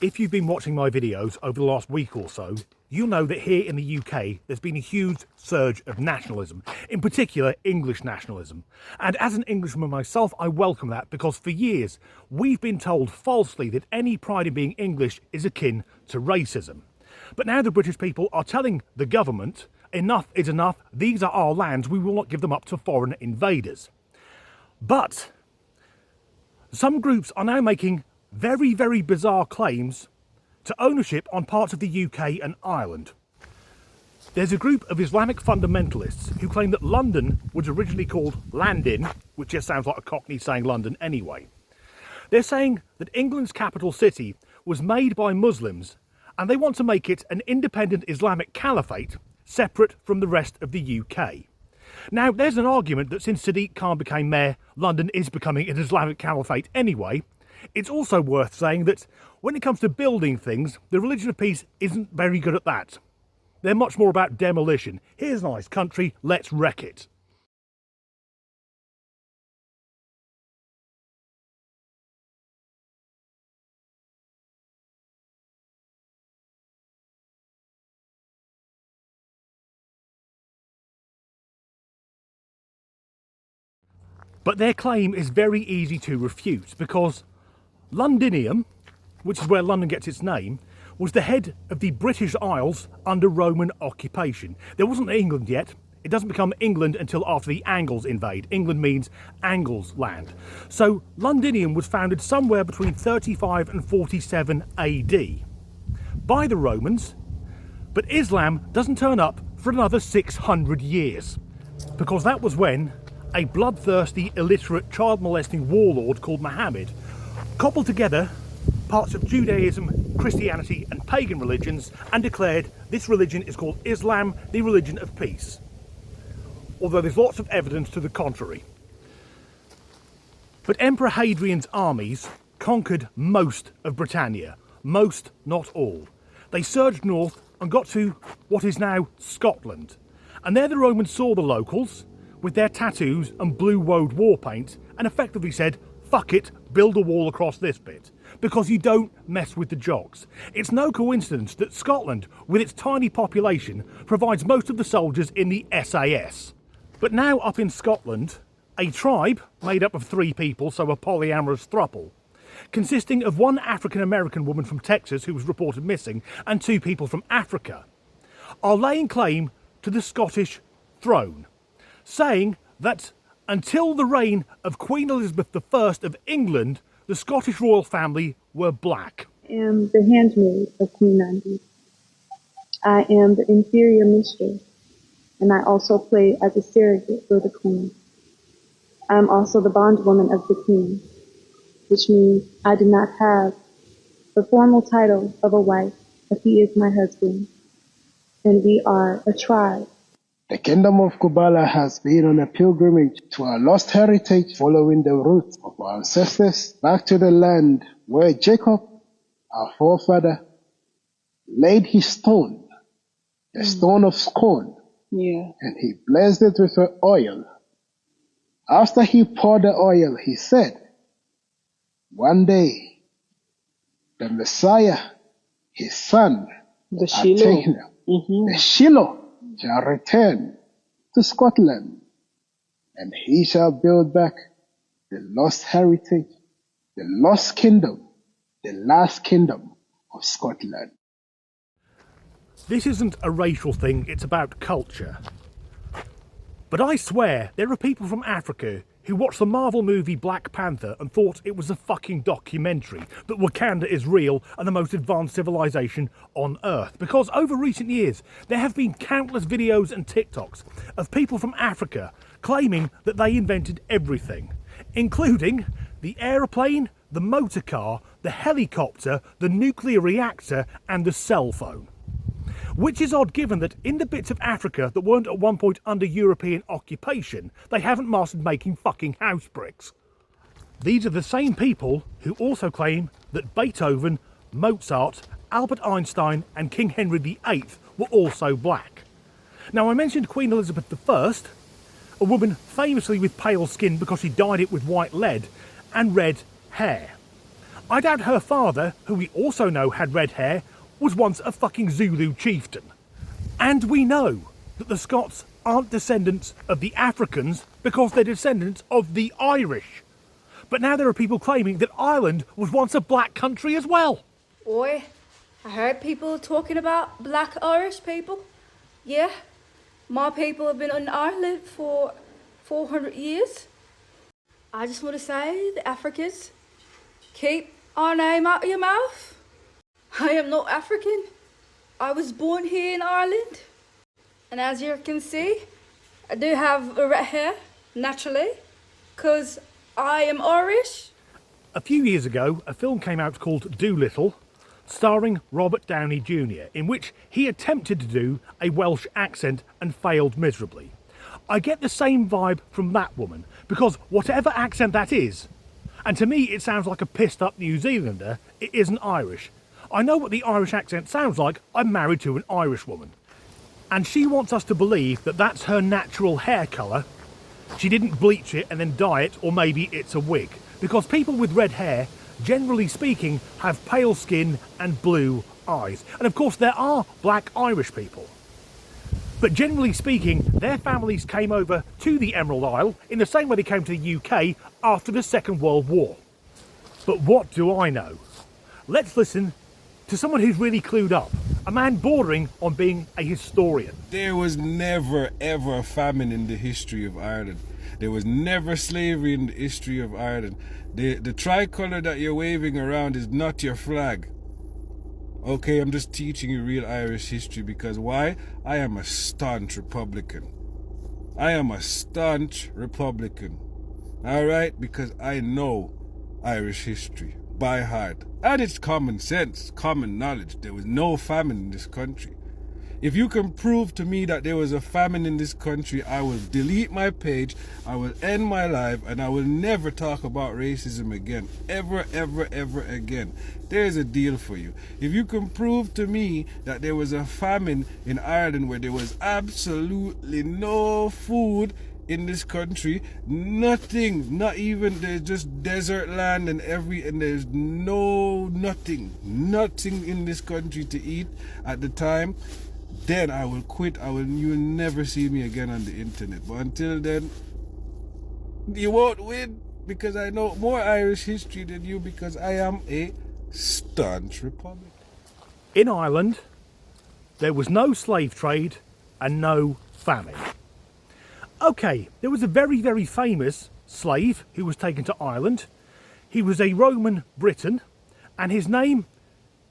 If you've been watching my videos over the last week or so, you'll know that here in the UK there's been a huge surge of nationalism, in particular English nationalism. And as an Englishman myself, I welcome that because for years we've been told falsely that any pride in being English is akin to racism. But now the British people are telling the government, enough is enough, these are our lands, we will not give them up to foreign invaders. But some groups are now making very, very bizarre claims to ownership on parts of the UK and Ireland. There's a group of Islamic fundamentalists who claim that London was originally called Landin, which just sounds like a Cockney saying London anyway. They're saying that England's capital city was made by Muslims and they want to make it an independent Islamic caliphate separate from the rest of the UK. Now, there's an argument that since Sadiq Khan became mayor, London is becoming an Islamic caliphate anyway. It's also worth saying that when it comes to building things, the religion of peace isn't very good at that. They're much more about demolition. Here's a nice country, let's wreck it. But their claim is very easy to refute because Londinium, which is where London gets its name, was the head of the British Isles under Roman occupation. There wasn't England yet. It doesn't become England until after the Angles invade. England means Angles land. So Londinium was founded somewhere between 35 and 47 AD by the Romans, but Islam doesn't turn up for another 600 years because that was when a bloodthirsty, illiterate, child-molesting warlord called Muhammad cobbled together parts of Judaism, Christianity and pagan religions and declared this religion is called Islam, the religion of peace. Although there's lots of evidence to the contrary. But Emperor Hadrian's armies conquered most of Britannia. Most, not all. They surged north and got to what is now Scotland. And there the Romans saw the locals with their tattoos and blue woad war paint and effectively said, fuck it, build a wall across this bit, because you don't mess with the jocks. It's no coincidence that Scotland, with its tiny population, provides most of the soldiers in the SAS. But now up in Scotland, a tribe made up of 3 people, so a polyamorous throuple, consisting of 1 African-American woman from Texas who was reported missing and 2 people from Africa, are laying claim to the Scottish throne, saying that until the reign of Queen Elizabeth I of England, the Scottish royal family were black. I am the handmaid of Queen Anne. I am the inferior mistress, and I also play as a surrogate for the Queen. I am also the bondwoman of the King, which means I do not have the formal title of a wife, but he is my husband, and we are a tribe. The Kingdom of Kubala has been on a pilgrimage to our lost heritage, following the roots of our ancestors back to the land where Jacob, our forefather, laid his stone, the stone of scorn, and he blessed it with oil. After he poured the oil, he said, one day, the Messiah, his son, the Shiloh, the Shiloh, shall return to Scotland, and he shall build back the lost heritage, the lost kingdom, the last kingdom of Scotland. This isn't a racial thing, it's about culture. But I swear there are people from Africa who watched the Marvel movie Black Panther and thought it was a fucking documentary, that Wakanda is real and the most advanced civilization on Earth. Because over recent years, there have been countless videos and TikToks of people from Africa claiming that they invented everything, including the aeroplane, the motor car, the helicopter, the nuclear reactor and the cell phone. Which is odd given that in the bits of Africa that weren't at one point under European occupation, they haven't mastered making fucking house bricks. These are the same people who also claim that Beethoven, Mozart, Albert Einstein and King Henry VIII were also black. Now I mentioned Queen Elizabeth I, a woman famously with pale skin because she dyed it with white lead and red hair. I doubt her father, who we also know had red hair, was once a fucking Zulu chieftain. And we know that the Scots aren't descendants of the Africans because they're descendants of the Irish. But now there are people claiming that Ireland was once a black country as well. Oi, I heard people talking about black Irish people. Yeah, my people have been in Ireland for 400 years. I just want to say, the Africans, keep our name out of your mouth. I am not African. I was born here in Ireland. And as you can see, I do have a red hair, naturally, because I am Irish. A few years ago, a film came out called Doolittle, starring Robert Downey Jr., in which he attempted to do a Welsh accent and failed miserably. I get the same vibe from that woman, because whatever accent that is, and to me it sounds like a pissed up New Zealander, it isn't Irish. I know what the Irish accent sounds like. I'm married to an Irish woman. And she wants us to believe that that's her natural hair colour. She didn't bleach it and then dye it, or maybe it's a wig. Because people with red hair, generally speaking, have pale skin and blue eyes. And of course there are black Irish people. But generally speaking, their families came over to the Emerald Isle in the same way they came to the UK after the Second World War. But what do I know? Let's listen to someone who's really clued up. A man bordering on being a historian. There was never ever a famine in the history of Ireland. There was never slavery in the history of Ireland. The tricolour that you're waving around is not your flag. Okay, I'm just teaching you real Irish history because why? I am a staunch Republican. I am a staunch Republican. Alright? Because I know Irish history by heart. And it's common sense, common knowledge. There was no famine in this country. If you can prove to me that there was a famine in this country, I will delete my page, I will end my life, and I will never talk about racism again. Ever, ever, ever again. There's a deal for you. If you can prove to me that there was a famine in Ireland where there was absolutely no food in this country, nothing, not even, there's just desert land and there's nothing in this country to eat at the time, then I will quit. You will never see me again on the internet. But until then, you won't win because I know more Irish history than you because I am a staunch Republican. In Ireland, there was no slave trade and no famine. Okay, there was a very, very famous slave who was taken to Ireland. He was a Roman Briton, and his name,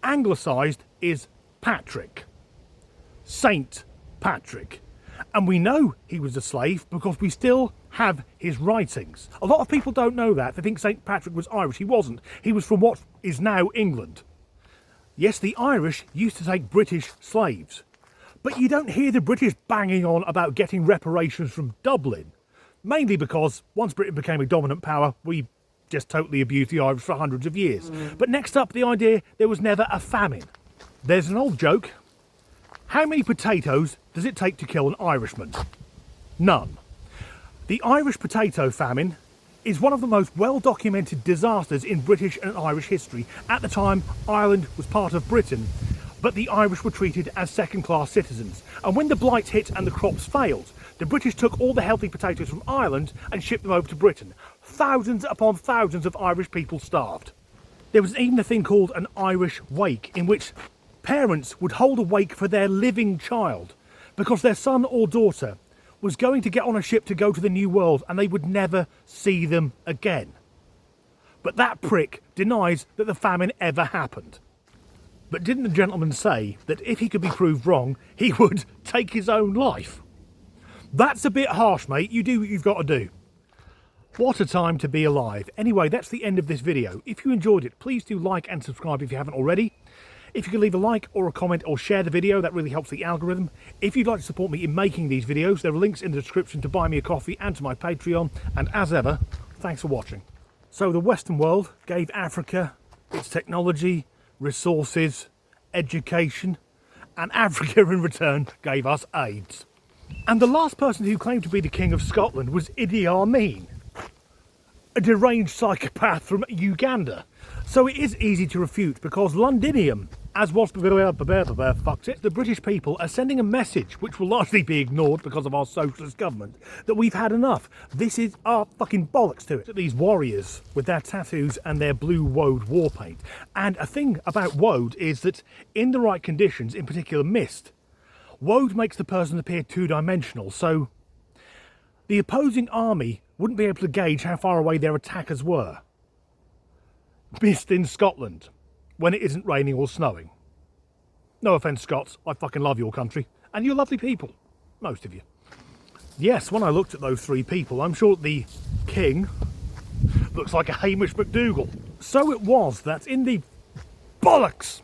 anglicised, is Patrick. Saint Patrick. And we know he was a slave because we still have his writings. A lot of people don't know that. They think Saint Patrick was Irish. He wasn't. He was from what is now England. Yes, the Irish used to take British slaves. But you don't hear the British banging on about getting reparations from Dublin. Mainly because once Britain became a dominant power, we just totally abused the Irish for hundreds of years. But next up, the idea there was never a famine. There's an old joke. How many potatoes does it take to kill an Irishman? None. The Irish potato famine is one of the most well-documented disasters in British and Irish history. At the time, Ireland was part of Britain, but the Irish were treated as second-class citizens. And when the blight hit and the crops failed, the British took all the healthy potatoes from Ireland and shipped them over to Britain. Thousands upon thousands of Irish people starved. There was even a thing called an Irish wake, in which parents would hold a wake for their living child because their son or daughter was going to get on a ship to go to the New World and they would never see them again. But that prick denies that the famine ever happened. But didn't the gentleman say that if he could be proved wrong, he would take his own life? That's a bit harsh, mate. You do what you've got to do. What a time to be alive. Anyway, that's the end of this video. If you enjoyed it, please do like and subscribe if you haven't already. If you could leave a like or a comment or share the video, that really helps the algorithm. If you'd like to support me in making these videos, there are links in the description to buy me a coffee and to my Patreon. And as ever, thanks for watching. So the Western world gave Africa its technology, resources, education, and Africa in return gave us AIDS. And the last person who claimed to be the King of Scotland was Idi Amin. a deranged psychopath from Uganda. So it is easy to refute because Londinium, as was fucked it, the British people are sending a message which will largely be ignored because of our socialist government that we've had enough. This is our fucking bollocks to it. These warriors with their tattoos and their blue woad war paint. And a thing about woad is that in the right conditions, in particular mist, woad makes the person appear two-dimensional, so the opposing army wouldn't be able to gauge how far away their attackers were. Mist in Scotland, when it isn't raining or snowing. No offence, Scots, I fucking love your country, and you're lovely people, most of you. Yes, when I looked at those three people, I'm sure the king looks like a Hamish MacDougall. So it was that in the bollocks